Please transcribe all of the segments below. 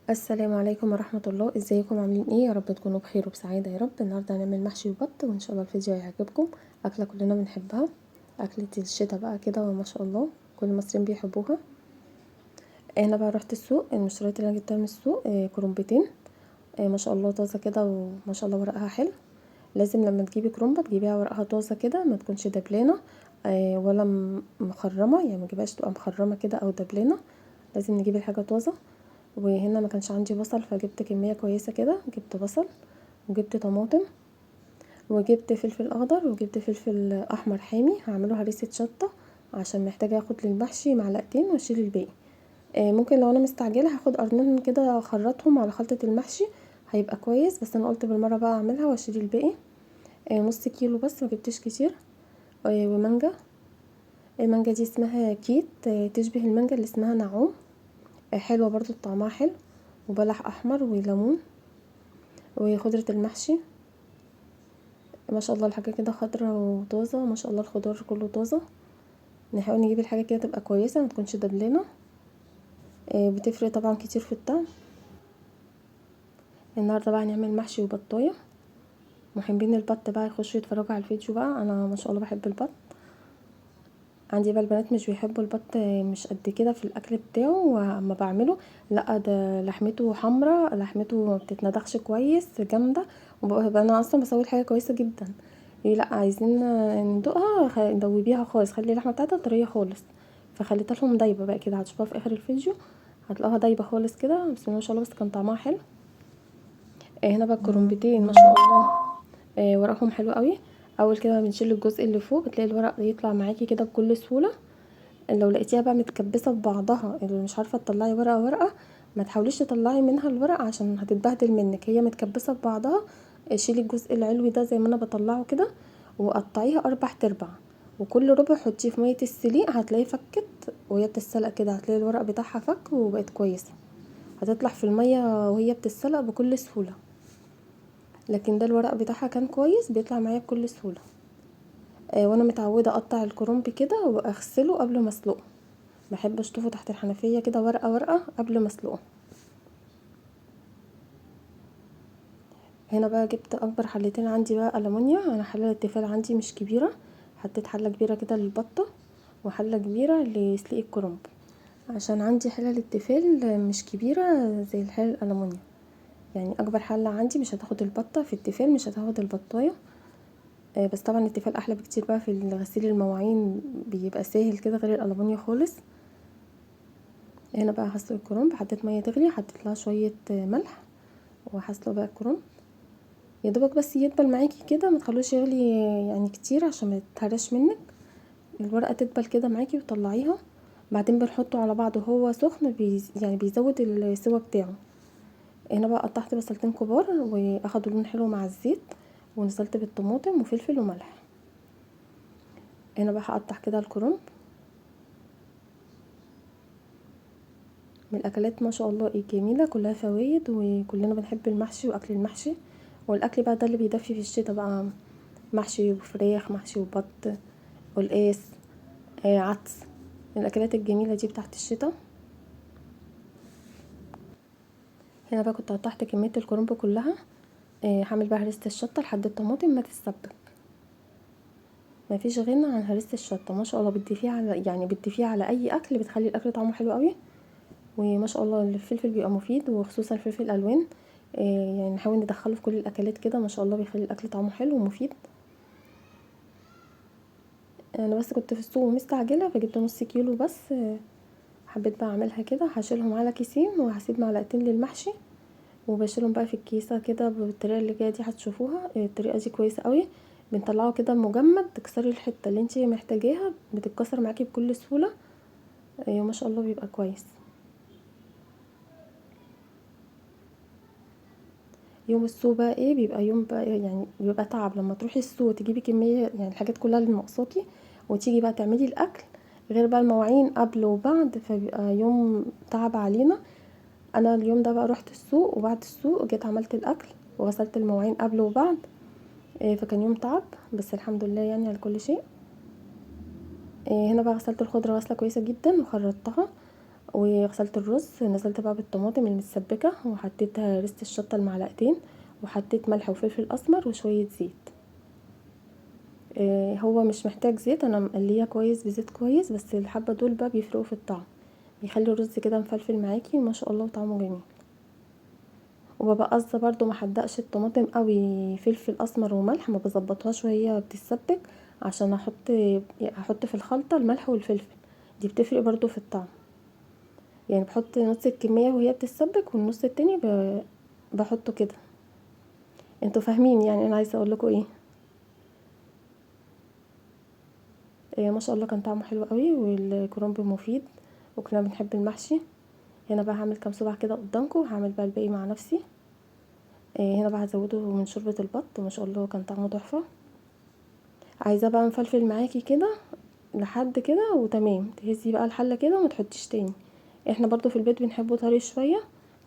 السلام عليكم ورحمة الله. ازيكم عاملين ايه؟ يا رب تكونوا بخير وبسعادة يا رب. النهارده هنعمل محشي وبط وان شاء الله الفيديو هيعجبكم. اكله كلنا بنحبها، اكله الشتا بقى كده وما شاء الله كل المصريين بيحبوها. هنا بقى رحت السوق، المشتريات اللي انا جبتها من السوق كرنبتين ما شاء الله طازه كده وما شاء الله ورقها حلو. لازم لما تجيبي كرنبه تجيبيها ورقها طازه كده، ما تكونش دبلانه ولا مخرمه، يعني ما تجيبهاش تبقى مخرمه كده او دبلانه. لازم نجيب الحاجه طازه. وهنا ما كانش عندي بصل فجبت كميه كويسه كده، جبت بصل وجبت طماطم وجبت فلفل اخضر وجبت فلفل احمر حامي. هعمله هريسه شطه عشان محتاجه اخد للمحشي معلقتين واشيل الباقي. ممكن لو انا مستعجله هاخد قرنين كده اخرطهم على خلطه المحشي هيبقى كويس، بس انا قلت بالمره بقى اعملها واشيل الباقي. نص كيلو بس، ما جبتش كتير. ومانجا. المانجا دي اسمها كيت، تشبه المانجا اللي اسمها نعوم. حلوه برضو طعمها حلو. وبلح احمر وليمون وخضره المحشي. ما شاء الله الحاجه كده خضرة وطازه، ما شاء الله الخضار كله طازه. نحاول نجيب الحاجه كده تبقى كويسه ما تكونش دبلانه، بتفرق طبعا كتير في الطعم. النهارده بقى هنعمل محشي وبطايه. محبين البط بقى يخشوا يتفرجوا على الفيديو بقى، انا ما شاء الله بحب البط. عندي بقى البنات مش بيحبوا البط، مش قد كده في الاكل بتاعه، واما بعمله لا ده لحمته حمراء، لحمته ما بتتندخش كويس جامده. وبقى انا اصلا بسوي الحاجه كويسه جدا. إيه لا عايزين ندوقها، دوبيها خالص، خلي اللحمه بتاعتها طريه خالص. فخليتها لهم دايبه بقى كده، هتشوفوها في اخر الفيديو هتلاقوها دايبه خالص كده، بسم الله ما شاء الله، بس كان طعمها حلو. هنا بقى الكرنبتين ما شاء الله ورقهم حلو قوي. اول كده بنشيل الجزء اللي فوق بتلاقي الورق يطلع معاكي كده بكل سهوله. لو لقيتيها بقى متكبسه في بعضها اللي مش عارفه تطلعي ورقه ورقه، ما تحاوليش تطلعي منها الورق عشان هتتبهدل منك، هي متكبسه في بعضها. شيلي الجزء العلوي ده زي ما انا بطلعه كده، وقطعيها 4 تربع، وكل ربع حطيه في ميه السليق هتلاقيه فكت، وهي بتتسلق كده هتلاقي الورق بتاعها فك وبقت كويسه. هتطلع في الميه وهي بتتسلق بكل سهوله. لكن ده الورق بتاعها كان كويس بيطلع معايا بكل سهوله. وانا متعوده اقطع الكرنب كده واغسله قبل ما اسلقه. بحب اشطفه تحت الحنفيه كده ورقه ورقه قبل ما اسلقه. هنا بقى جبت اكبر حلتين عندي بقى المونيا، انا حله التيفال عندي مش كبيره، حطيت حله كبيره كده للبطه وحله كبيره لسلق الكرنب، عشان عندي حله التيفال مش كبيره زي الحله الالمونيا. يعني اكبر حله عندي مش هتاخد البطه، في التيفال مش هتاخد البطايه. بس طبعا التيفال احلى بكتير بقى في غسيل المواعين، بيبقى سهل كده غير الالمونيا خالص. هنا بقى هسلق الكرنب، حطيت ميه تغلي، حطيت لها شويه ملح، وهسلق بقى الكرنب يا دوبك بس يدبل معاكي كده، ما تخلوش يغلي يعني كتير عشان ما يتهرش منك. الورقه تدبل كده معاكي وطلعيها. بعدين بنحطه على بعضه وهو سخن يعني بيزود السوا بتاعه. هنا بقى قطعت بصلتين كبار واخدوا لون حلو مع الزيت، ونزلت بالطماطم وفلفل وملح. هنا بقى هقطع كده الكرنب. من الاكلات ما شاء الله الجميله كلها فوائد، وكلنا بنحب المحشي واكل المحشي. والاكل بقى ده اللي بيدفي في الشتا بقى، محشي وفراخ، محشي وبط، قلقاس، عدس، الاكلات الجميله دي بتاعت الشتا. هنا بقى كنت قطعت كميه الكرنب كلها. هعمل بقى هرسه الشطه لحد الطماطم ما تتسبك. ما فيش غنى عن هرسه الشطه، ما شاء الله بتضيفيها على يعني بتضيفيها على اي اكل بتخلي الاكل طعمه حلو قوي. وما شاء الله الفلفل بيبقى مفيد، وخصوصا الفلفل الالوان. يعني نحاول ندخله في كل الاكلات كده، ما شاء الله بيخلي الاكل طعمه حلو ومفيد. انا بس كنت في السوق ومستعجله فجبت نص كيلو بس. حبيت بقى اعملها كده، هشيلهم على كيسين وهسيب معلقتين للمحشي، وبشيلهم بقى في الكيسه كده بالطريقه اللي جايه دي هتشوفوها. الطريقه دي كويسه قوي. بنطلعه كده مجمد، تكسري الحته اللي انتي محتاجاها بتتكسر معاكي بكل سهوله. ما شاء الله بيبقى كويس. يوم السوق بقى ايه بيبقى يوم بقى، يعني بيبقى تعب لما تروحي السوق تجيبي كميه يعني الحاجات كلها اللي ناقصاكي، وتيجي بقى تعملي الاكل، غير بقى المواعين قبل وبعد، فبيبقى يوم تعب علينا. انا اليوم ده بقى رحت السوق، وبعد السوق جيت عملت الاكل وغسلت المواعين قبل وبعد. فكان يوم تعب، بس الحمد لله يعني على كل شيء. هنا بقى غسلت الخضره غسله كويسه جدا وخرطتها، وغسلت الرز، نزلت بقى بالطماطم المتسبكه وحطيت ريسه الشطه المعلقتين، وحطيت ملح وفلفل اسمر وشويه زيت. هو مش محتاج زيت، انا مقليه كويس بزيت كويس، بس الحبه دول بقى بيفرقوا في الطعم، بيخلي الرز كده مفلفل معاكي ما شاء الله وطعمه جميل. وببقى قصده برضو ما حدقش الطماطم قوي، فلفل اسمر وملح ما بظبطهاش وهي بتتسبك، عشان احط في الخلطه الملح والفلفل، دي بتفرق برضو في الطعم. يعني بحط نص الكميه وهي بتتسبك، والنص التاني بحطه كده. انتوا فاهمين يعني انا عايزه اقول لكم ايه. ما شاء الله كان طعمه حلو قوي، والكرنب مفيد، وكلنا بنحب المحشي. هنا بقى هعمل كام صباع كده قدامكم، هعمل بقى الباقي مع نفسي. هنا بقى هزوده من شوربه البط، وما شاء الله كان طعمه تحفه. عايزاه بقى مفلفل معاكي كده لحد كده وتمام، تهزي بقى الحله كده وما تحطيش تاني. احنا برضو في البيت بنحبه طري شويه،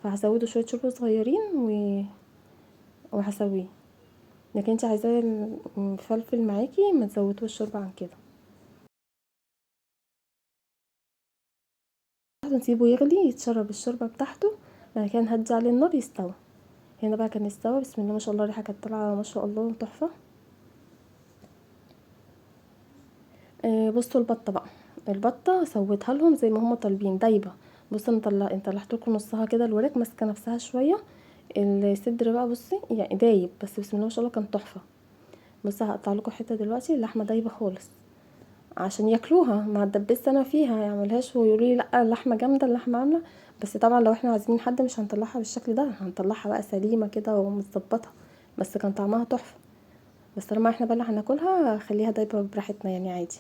فهزوده شويه شوربه صغيرين وهسويه. لكن انت عايزاه مفلفل معاكي ما تزودوش الشوربه عن كده. نسيبه يغلي يتشرب الشوربه بتاعته، بعد كده نهدي عليه النار يستوي. هنا بقى كان استوى، بسم الله ما شاء الله، الريحه كانت طالعه ما شاء الله تحفه. بصوا البطه بقى، البطه سويتها لهم زي ما هم طالبين دايبه. بصوا انا طلعت لكم نصها كده، الوراك ماسكه نفسها شويه، الصدر بقى بصي يعني دايب، بس بسم الله ما شاء الله كان تحفه. بصي هقطع لكم حته دلوقتي، اللحمه دايبه خالص عشان ياكلوها، ما اتدبست انا فيها يعملهاش ويقولوا لي لا اللحمه جامده اللحمه عامله. بس طبعا لو احنا عازمين حد مش هنطلعها بالشكل ده، هنطلعها بقى سليمه كده ومتظبطه، بس كان طعمها تحفه. بس طالما احنا بقى اللي هناكلها خليها دايبه براحتنا يعني عادي.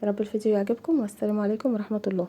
يا رب الفيديو يعجبكم، والسلام عليكم ورحمه الله.